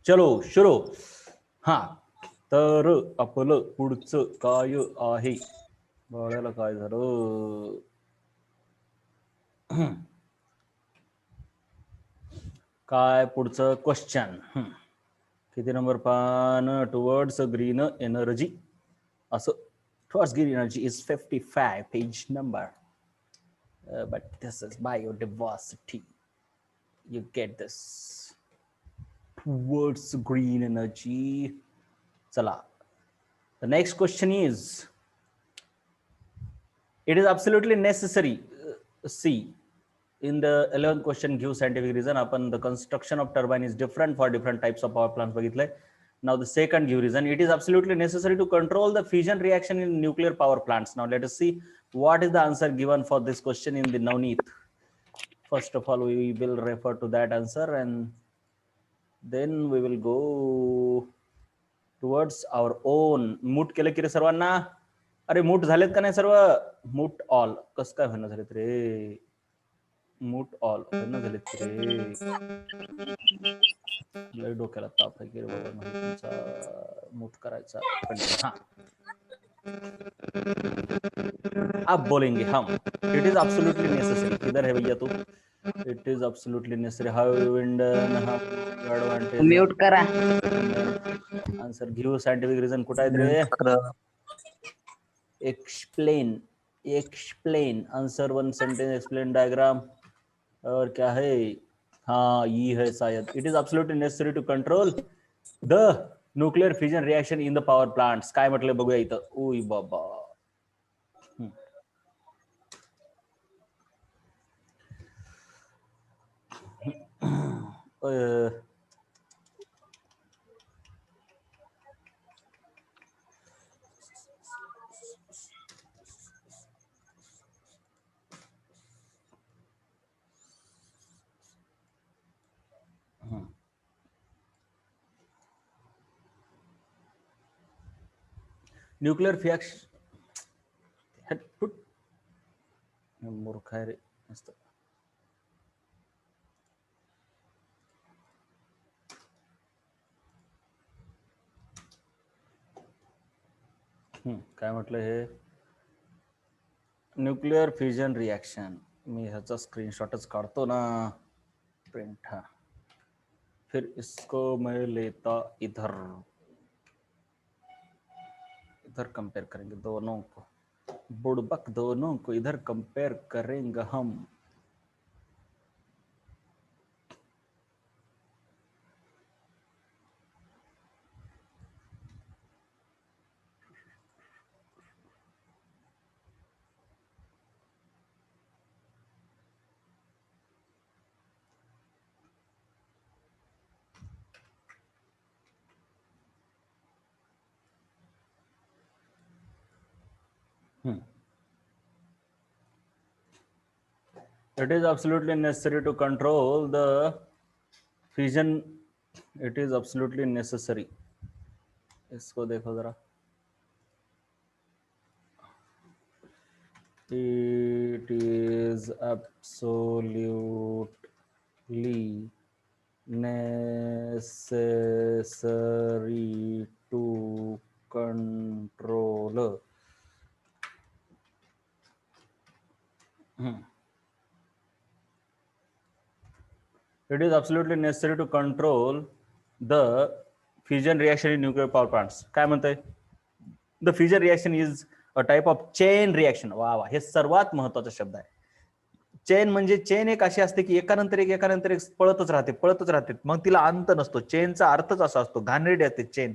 चलो शुरू. हा तर आपलं पुढचं काय आहे? बाळाला काय झालं? काय पुढचं क्वेश्चन? किती नंबर पान? Towards green energy. असं towards green energy is 55 page number. But this is biodiversity. You get this. Towards green energy. Chala. The next question is, it is absolutely necessary. See, in the 11th question, give scientific reason. Upon the construction of turbine is different for different types of power plants. Now the second give reason, it is absolutely necessary to control the fission reaction in nuclear power plants. Now let us see what is the answer given for this question in the Navneet. First of all, we will refer to that answer and then we will go towards our own. मूट केलं की रे सर्वांना? अरे मूट झालेत का नाही सर्व? मूट all कस काय होणं झालेत रे? मूट ऑल होणं झालेत की रे? लय डोक्याला ताप आहे की रे बाबा. म्हणजे तुमचा मूट करायचा कंटिन्यू. हा, आप बोलेंगे हम. It is absolutely necessary. किधर है भैया तू? It is absolutely necessary. How विंडन हम एडवांटेज म्यूट करा. Answer give scientific reason. कुठे आहेत रे? Explain. Explain answer one sentence. Explain diagram. और क्या है? हाँ ये है शायद. It is absolutely necessary to control the nuclear fission reaction in the power plants. काय म्हटलं बघूया इथं. ओय बाबा. न्यूक्लियर फिएक्शन मूर्ख आहे रे मस्त. काय म्हटलं हे? Nuclear fusion reaction. मी ह्याचा स्क्रीनशॉटच काढतो ना. प्रिंट. हाँ, फिर इसको मैं लेता इधर. इधर कंपेयर करेंगे दोनों को. बुड़बक दोनों को इधर कंपेयर करेंगे हम. It is absolutely necessary to control the fission. It is absolutely necessary. इसको देखो जरा. It is absolutely necessary to control. It is absolutely necessary to control the fission reaction in nuclear power plants. काय म्हणतंय? The fission reaction is a type of chain reaction. वा वा, हे सर्वात महत्वाचा शब्द आहे. चेन म्हणजे चेन एक अशी असते की एकानंतर एक पळतच राहते. मग तिला अंत नसतो. चेनचा अर्थच असा असतो. घाणेरडी असते चेन.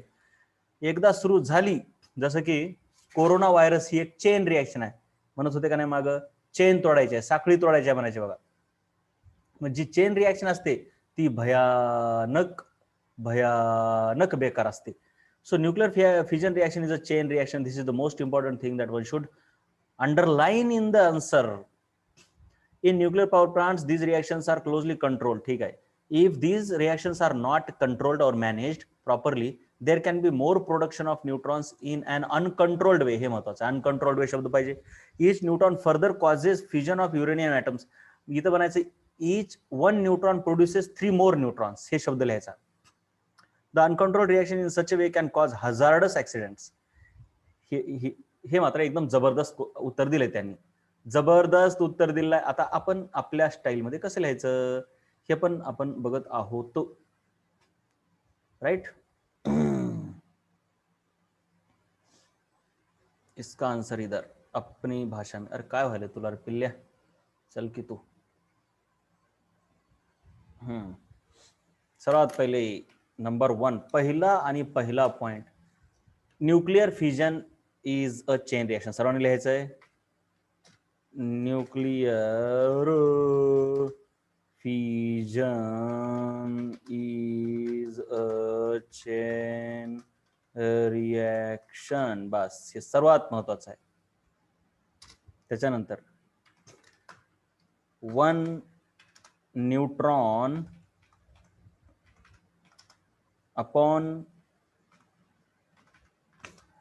एकदा सुरू झाली, जसं की कोरोना व्हायरस ही एक चेन रिएक्शन आहे. म्हणत होते का नाही माग? चेन तोडायची आहे, साखळी तोडायची आहे म्हणायचे बघा. मग जी चेन रिएक्शन असते ती भयानक भयानक बेकार असते. So nuclear fission reaction is a chain reaction. This is the most important thing that one should underline in the answer. In nuclear power plants, these reactions are closely controlled. ठीक आहे. If these reactions are not controlled or managed properly, there can be more production of neutrons in an uncontrolled way. हे महत्वाचं. Uncontrolled way शब्द पाहिजे. Each neutron further causes fission of uranium atoms. इथं बनायचं each one neutron produces 3 more neutrons. हे शब्द लिहायचा. The uncontrolled reaction in such a way can cause hazardous accidents. हे मात्र एकदम जबरदस्त उत्तर दिलंय त्यांनी, जबरदस्त उत्तर दिलंय. आता आपण आपल्या स्टाईलमध्ये कसं लिहायचं हे पण आपण बघत आहोत, राइट. इसका आंसर इधर अपनी भाषा में. अरे काय व्हायला तुला रे पिल्ल्या, चल की तू. सर्वात पहिले नंबर 1 पहिला point, nuclear fusion is a chain reaction. सर्वांनी लिहायचं आहे, nuclear fusion is a chain reaction. बस हे सर्वात महत्वाचं आहे. त्याच्यानंतर 1 न्यूट्रॉन अपॉन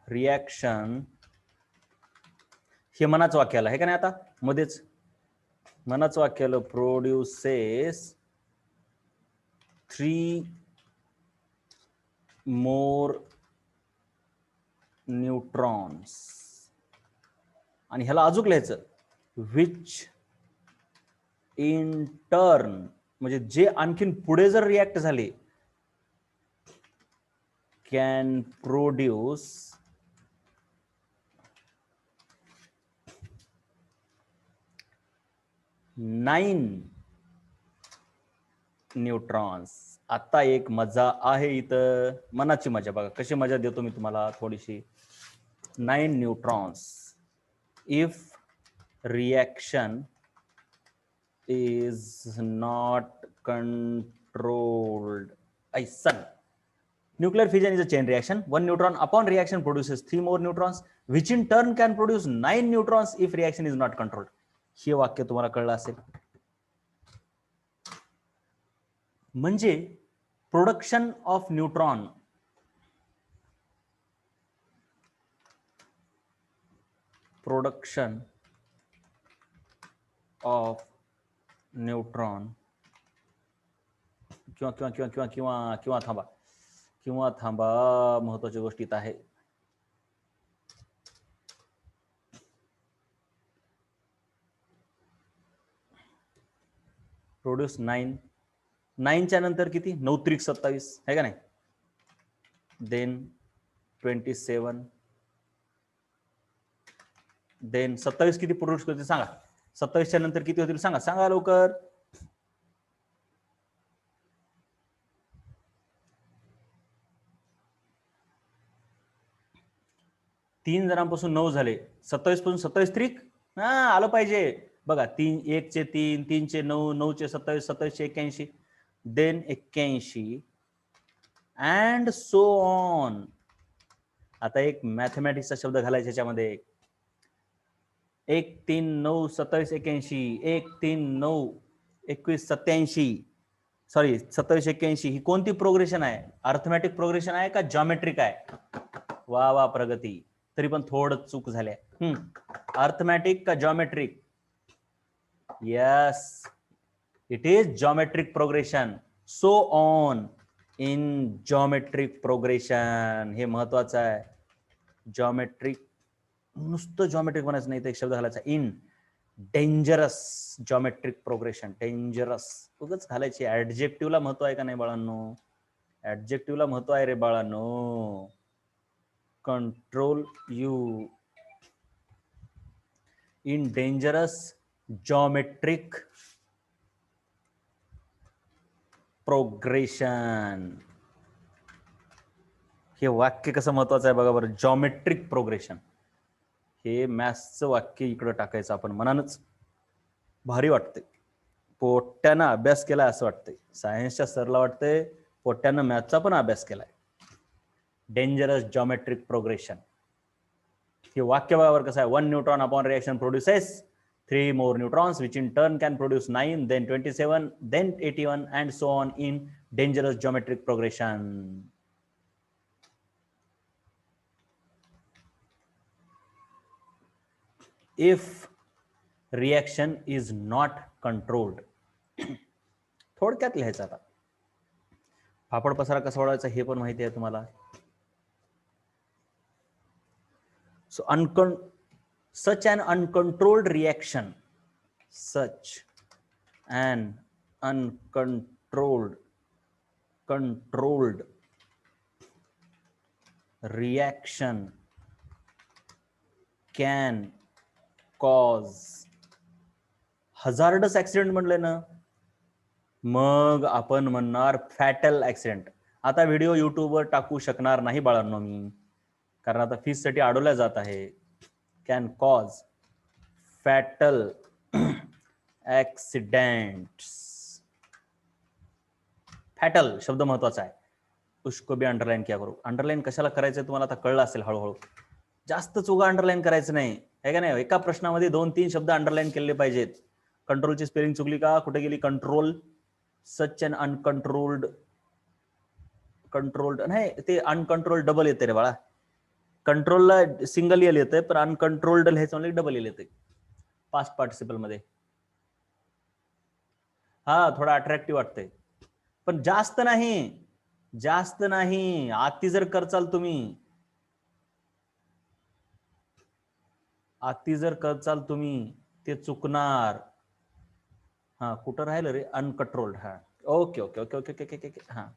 रिएक्शन, हे मनाचं वाक्य आलं आहे का नाही. आता मध्येच मनाचं वाक्य आलं, प्रोड्युसेस 3 मोर न्यूट्रॉन्स. आणि ह्याला अजून लिहायचं, विच इन टर्न, म्हणजे जे आणखीन पुढे जर रिॲक्ट झाले, कॅन प्रोड्यूस 9 न्यूट्रॉन्स. आता एक मजा आहे इथं, मनाची मजा. बघा कशी मजा देतो मी तुम्हाला थोडीशी. 9 neutrons if reaction is not controlled. Son. Nuclear fission is a chain reaction. 1 neutron upon reaction produces 3 more neutrons, which in turn can produce 9 neutrons if reaction is not controlled. हे वाक्य तुम्हाला कळलं असेल. म्हणजे production of neutron, production of neutron किंवा थांबा महत्वाच्या गोष्टीत आहे. प्रोड्यूस 9 च्या नंतर किती, 9 त्रिक 27 आहे का नाही. देन 27, देन 27 किती प्रोड्यूस करते सांगा. 27 च्या नंतर किती होतील सांगा लवकर. 3 जणांपासून 9 झाले, 27 पासून 27 त्रिक आलं पाहिजे. बघा 3 1 चे 3, 3 चे 9, 9 चे 27, 27 चे 81, देन 81 अँड सो ऑन. आता एक मॅथमॅटिक्सचा शब्द घालायचा याच्यामध्ये. 1 3 9 27 81, 1 3 9 21 87, सॉरी 27 81. ही कोणती प्रोग्रेशन आहे, अर्थमॅटिक प्रोग्रेशन आहे का जॉमेट्रिक आहे. वा प्रगती, तरी पण थोडं चूक झाल्या. अर्थमॅटिक का geometric. Yes, it is geometric progression. So on in geometric progression. हे महत्वाचं आहे. जॉमेट्रिक, नुसतं जॉमेट्रिक म्हणायचं नाही, तर एक शब्द घालायचा, in dangerous geometric progression. Dangerous उगाच घालायची. ऍडजेक्टिव्हला महत्व आहे का नाही बाळांनो, ऍडजेक्टिव्हला महत्व आहे रे बाळांनो. Control you in dangerous geometric progression. हे वाक्य कसं महत्वाचं आहे बघा बरं. जॉमेट्रिक प्रोग्रेशन हे मॅथ्सचं वाक्य इकडं टाकायचं आपण मनानच. भारी वाटते, पोट्यानं अभ्यास केलाय असं वाटतंय. सायन्सच्या सरला वाटतंय पोट्यानं मॅथ्सचा पण अभ्यास केलाय. डेंजरस जॉमेट्रिक प्रोग्रेशन हे वाक्य बघा कसं आहे. 1 neutron upon reaction produces 3 more neutrons, which in turn can produce 9, then 27, then 81, and so on in dangerous geometric progression. If reaction is not controlled. थोडक्यात लिहायचं आता. फापड पसारा कसा वाढवायचा हे पण माहिती आहे तुम्हाला. So such an uncontrolled reaction, such an uncontrolled controlled reaction can cause hazardous accident. म्हणले ना, मग आपण म्हणणार फॅटल ऍक्सिडेंट. आता व्हिडिओ युट्यूबवर टाकू शकणार नाही बाळांनो मी, कारण आता फीस साठी अडवल्या जात आहे. Can cause fatal accident. Fatal शब्द महत्वाचा आहे, उसको भी अंडरलाईन किया करू. अंडरलाईन कशाला करायचं तुम्हाला आता कळलं असेल हळूहळू. जास्त चुका अंडरलाईन करायचं नाही, आहे का नाही. एका प्रश्नामध्ये 2-3 शब्द अंडरलाईन केले पाहिजेत. कंट्रोलची स्पेलिंग चुकली का, कुठे गेली कंट्रोल. सच अन अनकंट्रोल्ड, कंट्रोल्ड नाही, ते अनकंट्रोल्ड डबल येते रे बाळा. कंट्रोलला सिंगल एल येतंय, पण अनकंट्रोल्ड लिहायचं म्हणजे डबल एल येते पास्ट पार्टिसिपल मध्ये. हा थोडा अट्रॅक्टिव्ह वाटतंय, पण जास्त नाही, जास्त नाही. आती जर करचाल तुम्ही, आती जर करचाल तुम्ही ते चुकणार. हा कुठं राहिलं रे, अनकंट्रोल्ड. हा okay okay okay okay okay okay. हा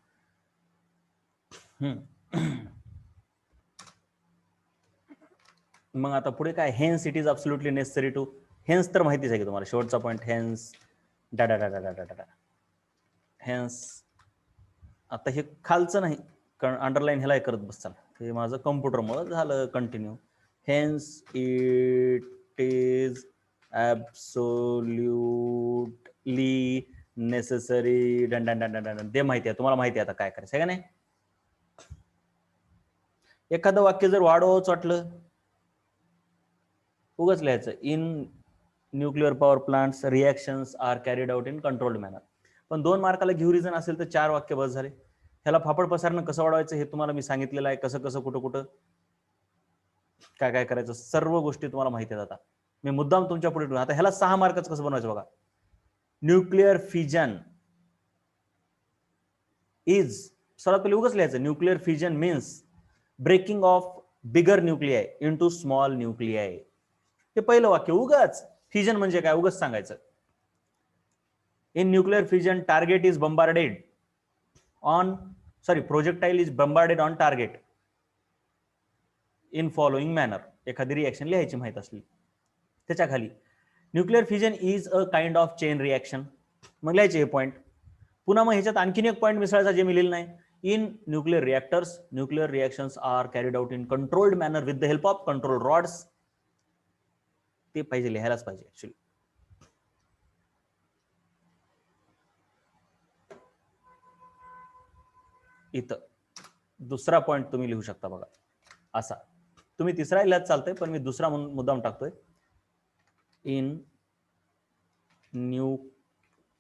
मग आता पुढे काय, hence it is absolutely necessary to. Hence तर माहितीच आहे की तुम्हाला, शेवटचा पॉईंट हेन्स डाडा डाडा डाडा डाडा हेन्स. आता हे खालचं नाही, अंडरलाईन ह्याला करत बसताल, हे माझं कम्प्युटरमुळे झालं continue. Hence it is absolutely necessary done done done done. ते माहिती आहे तुम्हाला, माहिती आहे आता काय करायचं आहे का नाही. एखादं वाक्य जर वाढवच वाटलं, उगाच लिहायचं, in nuclear power plants reactions are carried out in controlled manner. पण 2 मार्काला गिव्ह रिझन असेल तर 4 वाक्य बस झाले. ह्याला फापड पसारणं कसं वाढवायचं हे तुम्हाला मी सांगितलेलं आहे, कसं कसं कुठं कुठं काय काय करायचं, सर्व गोष्टी तुम्हाला माहिती आहेत. आता मी मुद्दाम तुमच्या पुढे ठेवून, आता ह्याला 6 मार्काचं कसं बनवायचं बघा. न्यूक्लिअर फिजन इज, सर्वात पहिले उगाच लिहायचं, nuclear fission means breaking of bigger nuclei into small nuclei. हे पहिलं वाक्य. उगाच फिजन म्हणजे काय उगाच सांगायचं. In nuclear fission target is bombarded on, sorry projectile is bombarded on target in following manner. एखादी रिएक्शन लिहायची माहित असली त्याच्या खाली, nuclear fission is a kind of chain reaction. मग लिहायचे हे पॉईंट. पुन्हा मग ह्याच्यात आणखीन एक पॉईंट मिसळायचा जे मी लिहिलं नाही. In nuclear reactors nuclear reactions are carried out in controlled manner with the help of control rods. ते पाहिजे, लिहायलाच पाहिजे ऍक्च्युली. इथं दुसरा पॉईंट तुम्ही लिहू शकता बघा असा. तुम्ही तिसरा लिहिलात चालतंय, पण मी दुसरा मुद्दाम टाकतोय. In nuclear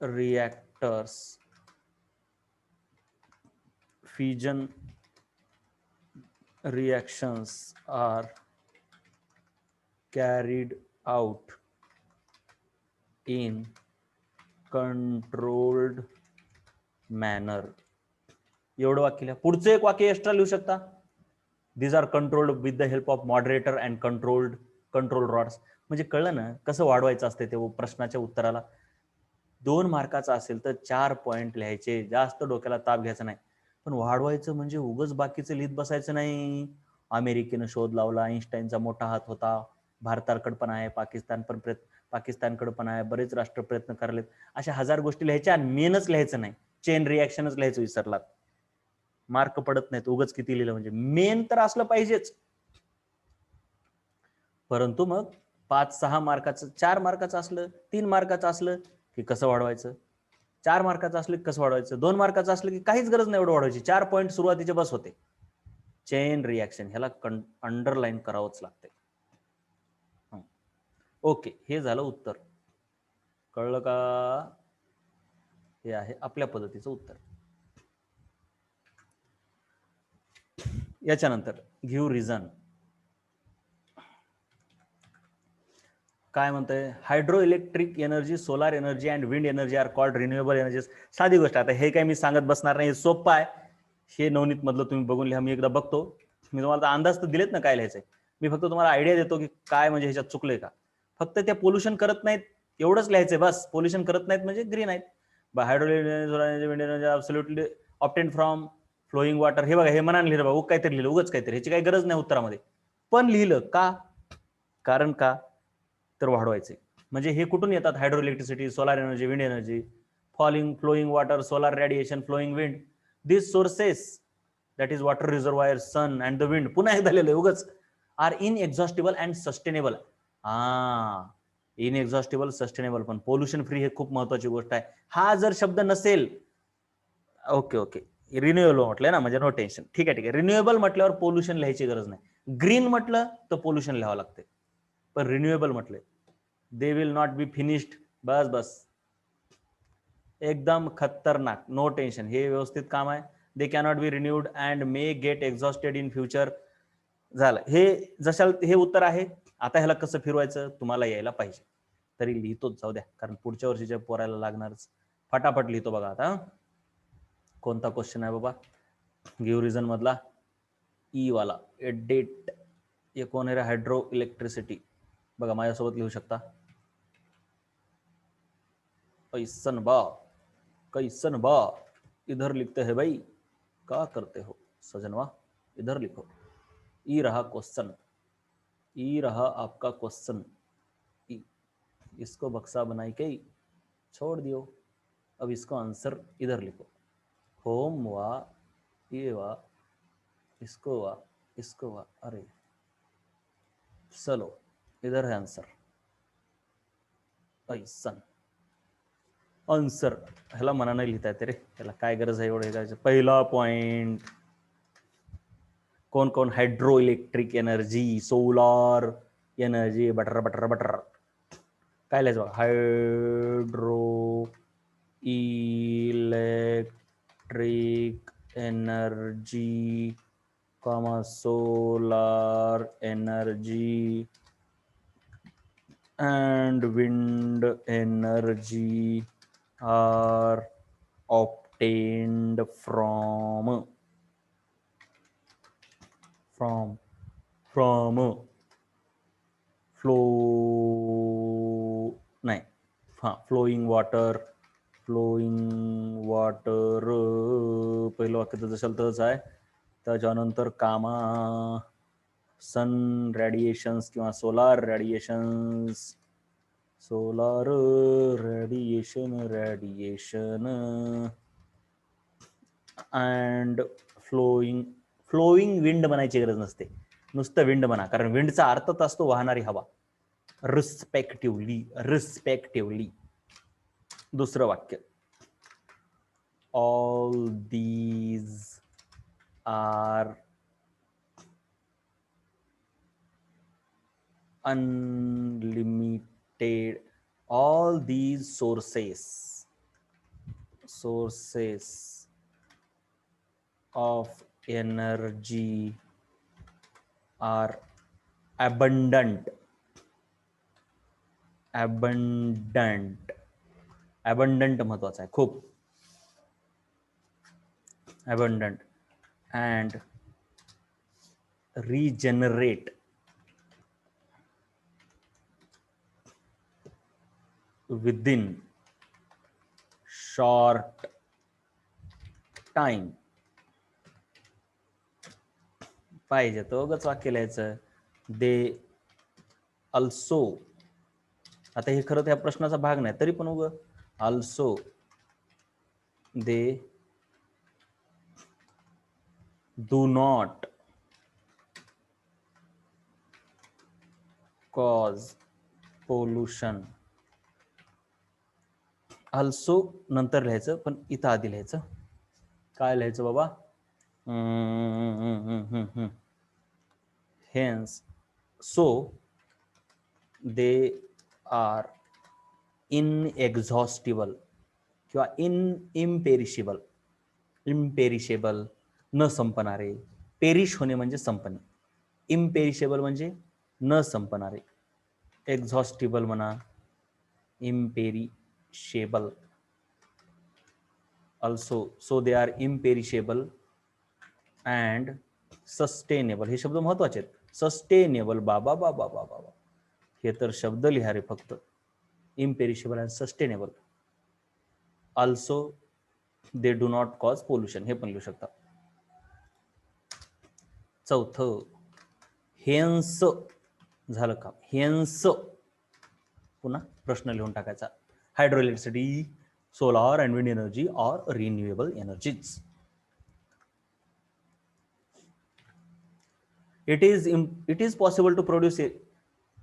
reactors fission reactions are carried out in controlled manner. एवढं वाक्य लिहा. पुढचं एक वाक्य एक्स्ट्रा लिहू शकता. these are controlled with the help of moderator and controlled control rods. म्हणजे कळलं ना कसं वाढवायचं असते ते प्रश्नाच्या उत्तराला. 2 मार्काचा असेल तर 4 पॉइंट लिहायचे, जास्त डोक्याला ताप घ्यायचा नाही. पण वाढवायचं म्हणजे उगच बाकीचं लिहित बसायचं नाही. अमेरिकेनं शोध लावला, आईन्स्टाईनचा मोठा हात होता, भारताकडे पण आहे, पाकिस्तानकडे पण आहे, बरेच राष्ट्र प्रयत्न करलेत, अशा 1000 गोष्टी लिहायच्या आणि मेनच लिहायचं नाही. चेन रिॲक्शनच लिहायचं विसरलात, मार्क पडत नाहीत. उगच किती लिहिलं म्हणजे. मेन तर असलं पाहिजेच, परंतु मग 5-6 मार्काचं, 4 मार्काचं असलं, 3 मार्काचं असलं की कसं वाढवायचं, 4 मार्काचं असलं की कसं वाढवायचं, 2 मार्काचं असलं की काहीच गरज नाही एवढं वाढवायची. 4 पॉईंट सुरुवातीचे बस होते. चेन रिॲक्शन ह्याला अंडरलाईन करावंच लागते. ओके, हे झालं उत्तर. कळलं का? हे आहे आपल्या पद्धतीचं उत्तर. याच्यानंतर गिव्ह रिझन. काय म्हणतंय, hydro electric energy, solar energy and wind energy are called renewable energies. साधी गोष्ट. आता हे काय मी सांगत बसणार नाही, हे सोपं आहे. हे नवनीत मधलं तुम्ही बघून लिहा, मी एकदा बघतो. मी तुम्हाला अंदाज तर दिलेत ना काय लिहायचंय. मी फक्त तुम्हाला आयडिया देतो की काय म्हणजे ह्याच्यात चुकलंय का. फक्त त्या पोल्युशन करत नाहीत एवढंच लिहायचंय बस. पोल्युशन करत नाहीत म्हणजे ग्रीन आहेत. Hydro energy, wind energy absolutely obtain from flowing water. हे बघा, हे मनाने लिहिलं बाबा, काहीतरी लिहिलं उगाच काहीतरी, ह्याची काही गरज नाही उत्तरामध्ये, पण लिहिलं का, कारण का तर वाढवायचे. म्हणजे हे कुठून येतात, hydro electricity, solar energy, wind energy, falling flowing water, solar radiation, flowing wind, this sources that is water reservoir, sun and the wind, पुन्हा एकदा लिहिलं उगाच, are inexhaustible and sustainable. Inexhaustible, sustainable, पण पोल्युशन फ्री हे खूप महत्वाची गोष्ट आहे. हा जर शब्द नसेल, ओके ओके, रिन्युएबल म्हटलंय ना, म्हणजे नो टेन्शन. ठीक आहे ठीक आहे. रिन्युएबल म्हटल्यावर पोल्युशन लिहायची गरज नाही. ग्रीन म्हटलं तर पोल्युशन लिहावं लागते, पण रिन्युएबल म्हटलंय they will not be finished. बस बस, एकदम खतरनाक, नो टेन्शन. हे व्यवस्थित काम आहे. They cannot be renewed and may get exhausted in future. झालं. हे जशाल हे उत्तर आहे. आता ह्याला कसं फिरवायचं तुम्हाला यायला पाहिजे. तरी लिहितोच, जाऊ द्या, कारण पुढच्या वर्षीच्या पोरायला लागणारच. फटाफट लिहितो बघा आता. कोणता क्वेश्चन आहे बाबा, गिव्ह रिझन मधला, ई वाला, डेट. ये कोण आहे रे, हायड्रो इलेक्ट्रिसिटी. बघा माझ्यासोबत लिहू शकता. कैसन बा, कैसन बा, इधर लिखते हैं भाई, क्या करते हो सजनवा, इधर लिखो. ई रहा क्वेश्चन, ई रहा आपका क्वेश्चन. इसको बक्सा बनाई के छोड़ दियो. अब इसको आंसर इधर लिखो. होम वा, ये वा, इसको वा, इसको वा. अरे चलो, इधर है आंसर. ऐसन आन्सर. ह्याला मनाने लिहिता येते रे, त्याला काय गरज आहे एवढं करायचं. पहिला पॉइंट, कोण कोण, hydro electric energy, solar energy, butter butter butter. काय लिहायचं बघा, hydro electric energy, comma solar energy and wind energy are obtained from flowing water. पहिलं वाक्य तर जसं तसंच आहे. त्याच्यानंतर कामा सन रेडिएशन्स किंवा solar radiations, solar radiation and flowing wind बनायची गरज नसते, नुसतं विंड म्हणा, कारण विंडचा अर्थच असतो वाहणारी हवा. रिस्पेक्टिव्हली. दुसरं वाक्य, all these are unlimited, all these sources of energy are abundant महत्वाचा आहे खूप. abundant and regenerate within short time. पाहिजे तो उगाच वाक्य लिहायचं. दे अल्सो, आता हे खरं त्या प्रश्नाचा भाग नाही तरी पण उग also they do not cause pollution. Also नंतर लिहायचं, पण इथं आधी लिहायचं. काय लिहायचं बाबा, हेन्स सो दे आर इनएक्झॉस्टिबल किंवा इम्पेरिशेबल. न संपणारे. पेरिश होणे म्हणजे संपणे. इम्पेरिशेबल म्हणजे न संपणारे. एक्झॉस्टिबल म्हणा, imperishable also, so they are imperishable and sustainable. हे शब्द महत्वाचे आहेत. सस्टेनेबल, बाबा बाबा बाबा, हे तर शब्द लिहा रे फक्त. Imperishable and sustainable. Also they do not cause pollution, हे पण लिहू शकता. चौथं, हेन्स झालं का? हेन्स पुन्हा प्रश्न लिहून टाकायचा. Hydroelectricity, solar and wind energy or renewable energies. It is possible to produce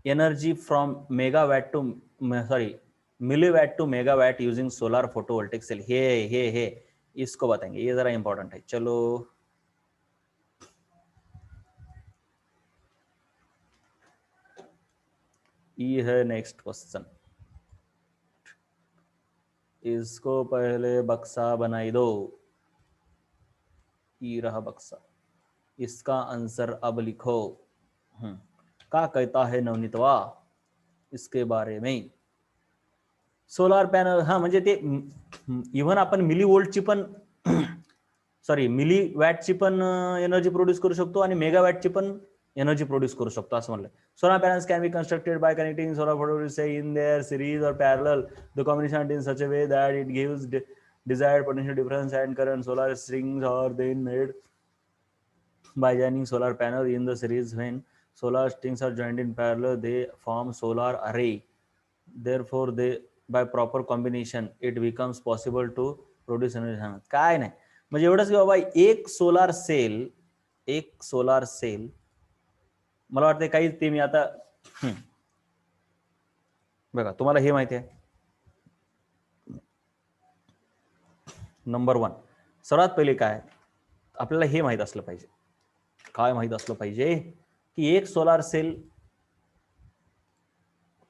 energy from milliwatt to megawatt using solar photovoltaic cell. हे इसको बताएंगे, ये जरा इंपॉर्टेंट है. चलो ये है नेक्स्ट क्वेश्चन. इसको पहले बक्सा बनाई दो. ये रहा बक्सा, इसका आंसर अब लिखो. क्या कहता है नवनीतवा इसके बारे में? सोलार पॅनल, हा म्हणजे ते इव्हन आपण मिली वोल्टची पण सॉरी मिली वॅटची पण एनर्जी प्रोड्यूस करू शकतो आणि मेगावॅटची पण एनर्जी प्रोड्यूस करू शकतो असं म्हणलं. Solar panels can be constructed by connecting solar photovoltaic in their series और parallel. The combination in such a way that it gives desired potential difference and current. Solar strings are then made by joining solar panel in the series. When solar strings are joined in parallel, they form solar array. Therefore, by proper combination it becomes possible to produce energy. काय नाही, म्हणजे एवढंच की बाबा एक solar sale मला वाटतं काही ते मी आता बघा तुम्हाला हे माहिती आहे. नंबर 1 सर्वात पहिले काय आपल्याला हे माहित असलं पाहिजे. काय माहित असलं पाहिजे की एक सोलार सेल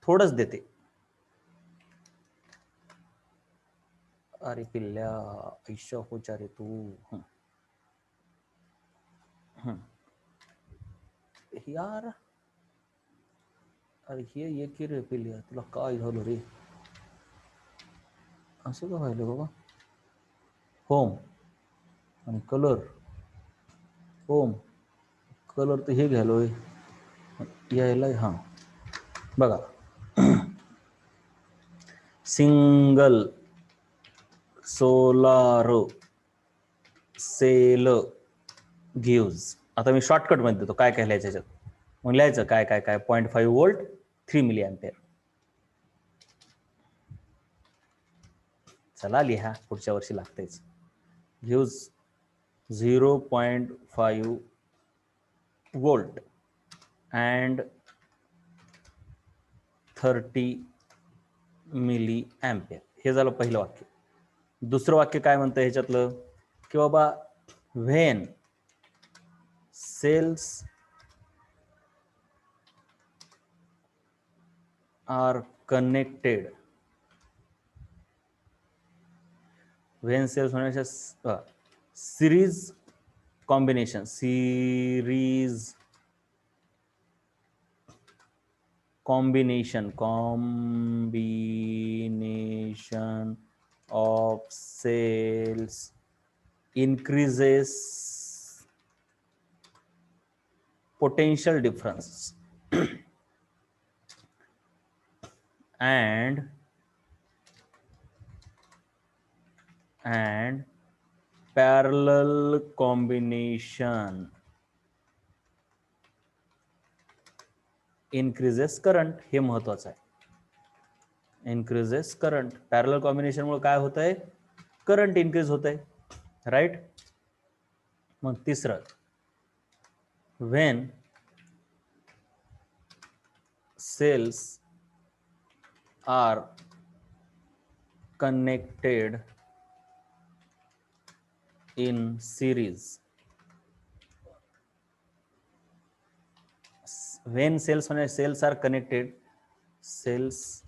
थोडंच देते. अरे पिल्ल्या ऐशा होचा रे तू. यार अरे हे की रे पिल्ल्या, तुला काय झालं रे? असं का व्हायलं बाबा? होम आणि कलर, होम कलर तर हे घ्यालोय यायला. हां बघा, सिंगल सोलार सेल गिव्स. आता मी शॉर्टकट मध्ये देतो काय काय लिहायचं याच्यात. मग लिहायचं काय काय काय 0.5 वोल्ट 3 मिली अँपिअर. चला लिहा, पुढच्या वर्षी लागतेच. Gives 0.5 volt and 30 milli ampere. हे झालं पहिलं वाक्य. दुसरं वाक्य काय म्हणतं ह्याच्यातलं की बाबा when cells are connected, when cells होण्याच्या series combination of cells increases potential difference and parallel combination increases current. हे महत्वाचं आहे. increases current. पॅरलल कॉम्बिनेशन मुळे काय होत आहे? करंट इन्क्रीज होत आहे. राईट. मग तिसरं, when cells are connected in series. When cells are connected, cells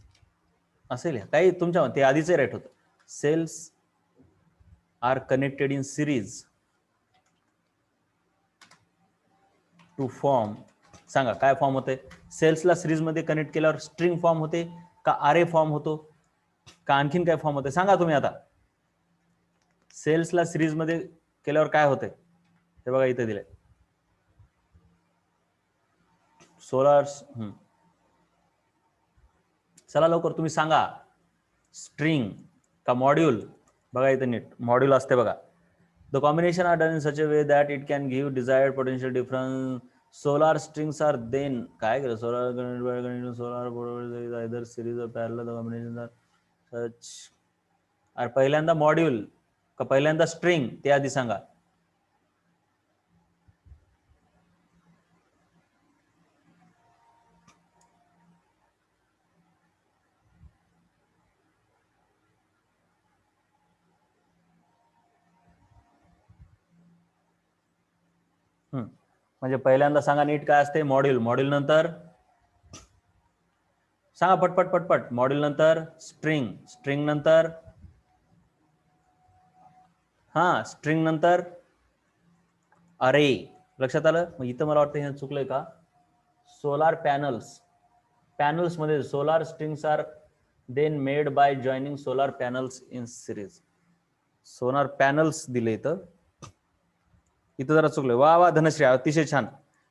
असेल काही तुमच्या ते आधीचे राईट होतं. Cells are connected in series to form सांगा काय फॉर्म होते? सेल्सला सिरीजमध्ये कनेक्ट केल्यावर स्ट्रिंग फॉर्म होते का आरे फॉर्म होतो का आणखीन काय फॉर्म होते? सांगा तुम्ही आता. सेल्सला सिरीजमध्ये केल्यावर काय होते? हे बघा इथे दिले सोलार. चला लवकर तुम्ही सांगा, स्ट्रिंग का मॉड्यूल? बघा इथे नीट मॉड्यूल असते बघा. The combination are done in such a way that it can give desired potential difference. Solar strings are then काय केलं? Solar either series of parallel combination are such. अरे पहिल्यांदा मॉड्यूल का पहिल्यांदा स्ट्रिंग ते आधी सांगा. म्हणजे पहिल्यांदा सांगा नीट काय असते? मॉड्यूल. मॉड्यूल नंतर सांगा पटपट पटपट. मॉड्यूल नंतर स्ट्रिंग. स्ट्रिंग नंतर स्ट्रिंग नंतर अरे. लक्षात आलं? मग इथं मला वाटतं हे चुकलंय का? Solar panels. पॅनल्स मध्ये solar strings are then made by joining solar panels in series. Solar panels दिले इथं जरा चुकलंय. वा वा धनश्री, अतिशय छान.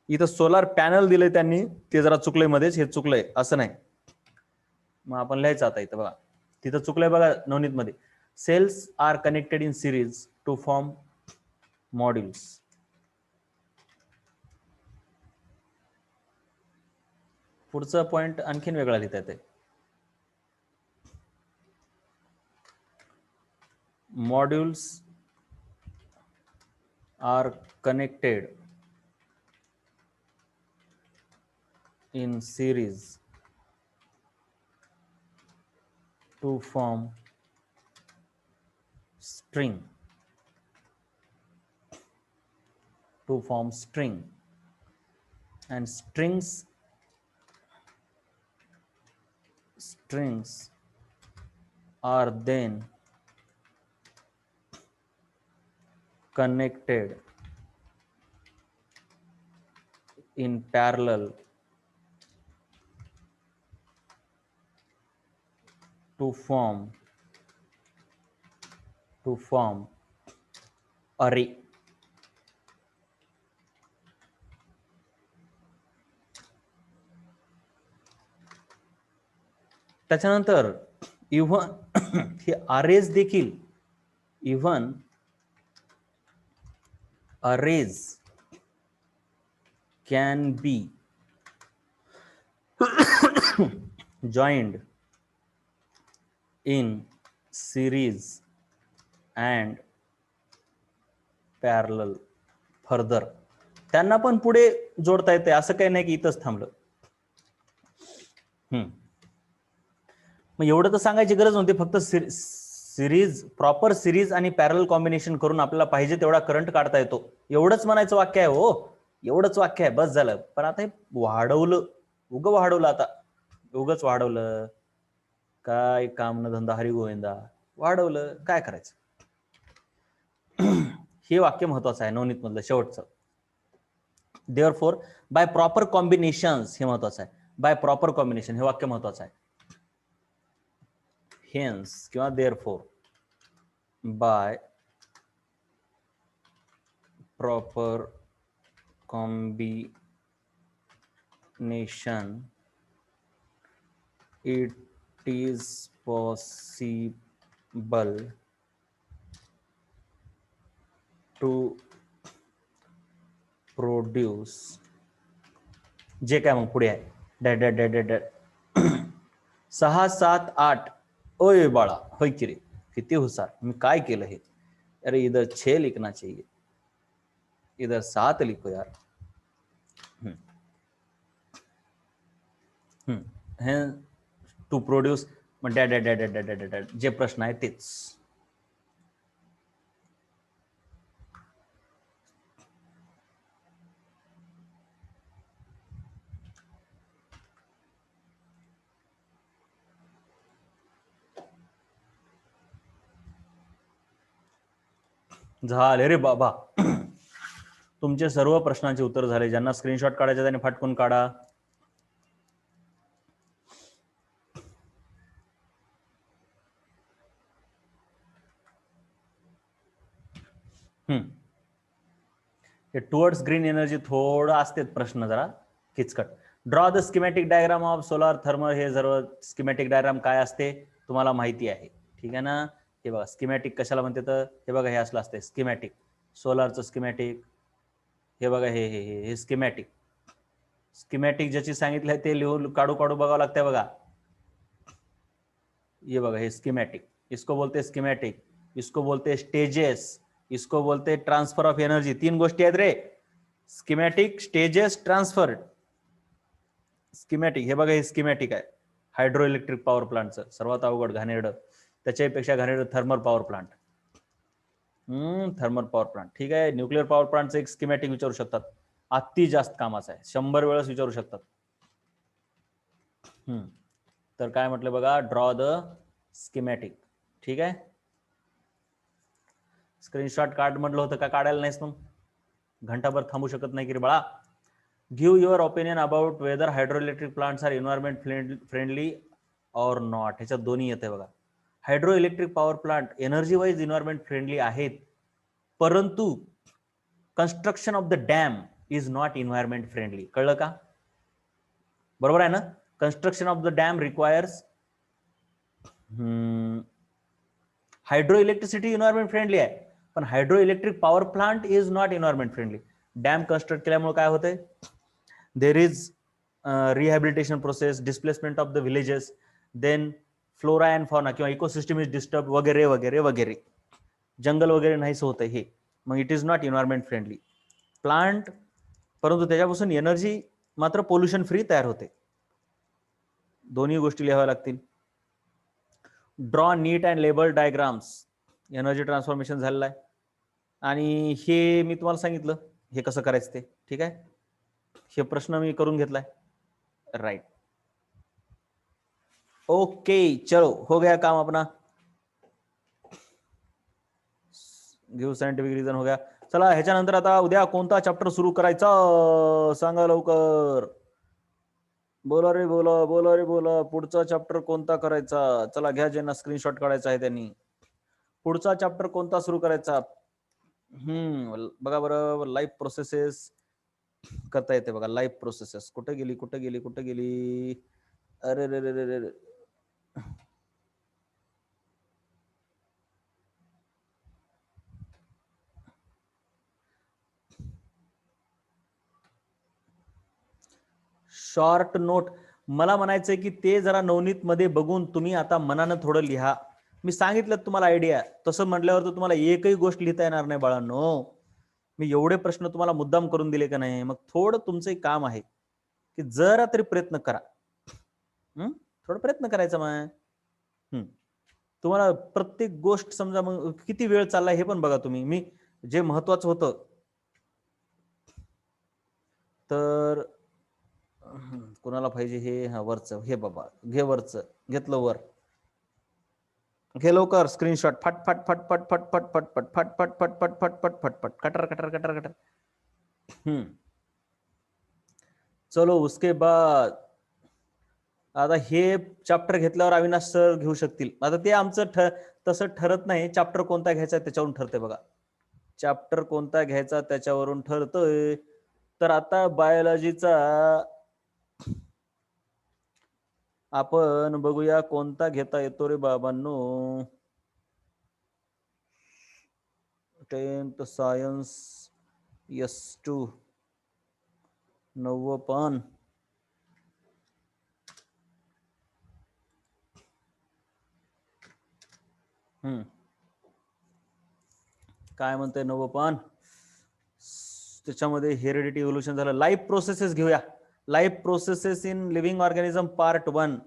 इथं सोलार पॅनल दिले त्यांनी, ते जरा चुकलंय मध्येच. हे चुकलंय असं नाही. मग आपण लिहायचं आता इथं बघा. तिथं चुकलंय बघा नवनीत मध्ये. Cells are connected in series to form modules. पुढचा पॉइंट आणखीन वेगळा लिहिता येते. Modules are connected in series to form string and strings are then connected in parallel to form array. त्याच्यानंतर इव्हन हे अरेज देखील, even arrays can be joined in series and parallel further. त्यांना पण पुढे जोडता येते, असं काही नाही की इथंच थांबलं. मग एवढं तर सांगायची गरज नव्हती. फक्त सिरीज, प्रॉपर सिरीज आणि पॅरल कॉम्बिनेशन करून आपल्याला पाहिजे तेवढा करंट काढता येतो, एवढंच म्हणायचं वाक्य आहे. हो एवढंच वाक्य आहे, बस झालं. पण आता हे वाढवलं, वाढवलं. आता उगच वाढवलं काय? काम न धंदा हरी गोविंदा. वाढवलं काय करायचं? हे वाक्य महत्वाचं आहे नवनीत मधलं शेवटचं. देअरफॉर बाय प्रॉपर कॉम्बिनेशन्स, हे महत्वाचं आहे. बाय प्रॉपर कॉम्बिनेशन हे वाक्य महत्वाचं आहे. हेन्स किंवा therefore by proper combination it is possible to produce जे काय मग पुढे आहे dad dad dad dad dad 6 7 8. ओय बाळा, होय की रे, किती हुशार. मी काय केलं हे? अरे इधर 6 लिखना चाहिए, इधर 7 लिखो यार. हे टू प्रोड्यूस मग dad dad dad dad dad dad जे प्रश्न आहे तेच. झाले रे बाबा. तुमचे सर्व प्रश्नांचे उत्तर झाले. ज्यांना स्क्रीनशॉट काढायचे त्यांनी फाटकून काढा. टुवर्ड्स ग्रीन एनर्जी थोडं असते प्रश्न जरा किचकट. Draw the schematic diagram of solar thermal. हे सर्व स्कीमॅटिक डायग्राम काय असते तुम्हाला माहिती आहे, ठीक आहे ना. हे बघा स्कीमॅटिक कशाला म्हणते तर हे बघा हे असलं असते स्कीमॅटिक, सोलारचं स्कीमॅटिक. हे बघा हे हे हे स्कीमॅटिक. स्कीमॅटिक ज्याची सांगितलं ते लिहून काढू काढू बघावं लागतंय बघा. ये बघा हे स्कीमॅटिक, इसको बोलते स्कीमॅटिक, इसको बोलते स्टेजेस, इसको बोलते ट्रान्सफर ऑफ एनर्जी. 3 गोष्टी आहेत रे, स्कीमॅटिक, स्टेजेस, ट्रान्सफर. स्कीमॅटिक हे बघा हे स्कीमॅटिक आहे हायड्रो इलेक्ट्रिक पॉवर प्लांटचं, सर्वात अवघड घाणेरडं, त्याच्यापेक्षा घाणेरडं thermal power plant. Thermal power plant ठीक आहे. न्यूक्लिअर पॉवर प्लांटचं एक स्कीमॅटिक विचारू शकतात, अति जास्त कामाचं आहे, 100 वेळेस विचारू शकतात. तर काय म्हटलं बघा, ड्रॉ द स्कीमॅटिक. ठीक आहे. स्क्रीनशॉट काढ म्हटलं होतं का, काढायला नाहीस मग घंटाभर थांबू शकत नाही की रे बाळा. Give your opinion about whether hydro electric plants are environment friendly or not. ह्याच्यात दोन्ही येते बघा. Hydro electric power plant energy wise environment friendly आहेत, परंतु construction of the dam is not environment friendly. कळलं का? बरोबर आहे ना. Construction of the dam requires hydro electricity environment friendly आहे, पण hydro electric power plant is not environment friendly. Dam construct केल्यामुळे काय होते, there is rehabilitation process, displacement of the villages, then flora and fauna किंवा ecosystem is disturb वगैरे वगैरे वगैरे, जंगल वगैरे नाहीच होतं हे, मग it is not environment friendly plant. परंतु त्याच्यापासून एनर्जी मात्र पोल्युशन फ्री तयार होते. दोन्ही गोष्टी लिहाव्या लागतील. Draw NEET and label diagrams. Energy transformation झालेलं आहे आणि हे मी तुम्हाला सांगितलं हे कसं करायचं ते. ठीक आहे, हे प्रश्न मी करून घेतलाय. राइट, ओके, चलो हो गया काम अपना. गिव्ह सायंटिफिक रिझन हो गया. चला ह्याच्यानंतर आता उद्या कोणता चॅप्टर सुरू करायचा सांगा लवकर. बोला रे बोला, बोला रे बोला, पुढचा चॅप्टर कोणता करायचा. चला घ्या, ज्यांना स्क्रीनशॉट काढायचा आहे त्यांनी. पुढचा चॅप्टर कोणता सुरू करायचा. बघा बरं, लाईफ प्रोसेसेस करता येते बघा. लाईफ प्रोसेसेस कुठे गेली कुठे गेली कुठे गेली, अरे रे रे रे रे. शॉर्ट नोट मला म्हणायचंय की ते जरा नवनीत मध्ये बघून तुम्ही आता मनानं थोडं लिहा. मी सांगितलं तुम्हाला आयडिया, तसं म्हटल्यावर तर तुम्हाला एकही गोष्ट लिहिता येणार नाही बाळांनो. मी एवढे प्रश्न तुम्हाला मुद्दाम करून दिले का नाही, मग थोडं तुमचं काम आहे की जरा तरी प्रयत्न करा. थोडं प्रयत्न करायचा मग. तुम्हाला प्रत्येक गोष्ट समजा, मग किती वेळ चाललाय हे पण बघा तुम्ही. मी जे महत्वाचं होतं तर कोणाला पाहिजे हे, हा वरचं हे बाबा घे, वरचं घेतलं वर, घे लवकर स्क्रीनशॉट. फट फट फट फट फट फट फट फट फट फट फट फट फट फट फट फट कटर कटर कटर कटर. चलो उसके बाद आता हे चॅप्टर घेतल्यावर अविनाश सर घेऊ शकतील. आता ते आमचं तसं ठरत नाही, चॅप्टर कोणता घ्यायचा त्याच्यावरून ठरते बघा. चॅप्टर कोणता घ्यायचा त्याच्यावरून ठरतोय. तर आता बायोलॉजीचा आपण बघूया कोणता घेता येतो रे बाबांनो. 10th science S2 नवपान. काय म्हणते नवपान, त्याच्यामध्ये हेरिडिटी इव्होल्युशन झालं. लाईफ प्रोसेसेस घेऊया. Life processes in living organism part 1.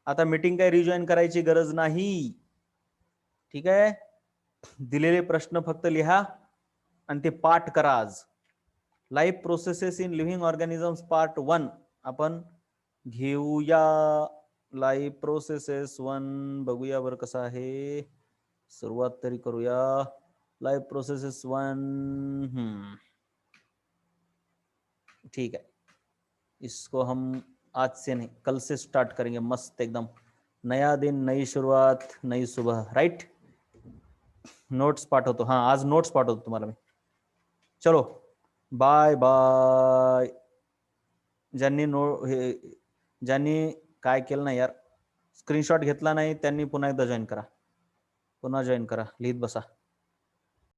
आता मीटिंग काय रिजॉईन करायची गरज नाही. ठीक आहे, दिलेले प्रश्न फक्त लिहा आणि ते पाठ करा आज. Life processes in living organisms part 1 आपण घेऊया. लाईफ प्रोसेसेस 1 बघूया बरं कसं आहे, सुरुवात तरी करूया. Life processes 1. ठीक है, इसको हम आज से नहीं कल से स्टार्ट करेंगे, मस्त एकदम नया दिन, नई शुरुआत, नई सुबह, राइट. नोट्स पाठवतो, हां आज नोट्स पाठवतो तुम्हाला मी. चलो बाय बाय. ज्यांनी ज्यांनी काय केलं नाही यार, स्क्रीनशॉट घेतला नाही त्यांनी पुन्हा एकदा जॉईन करा, पुन्हा जॉईन करा, लिहित बसा.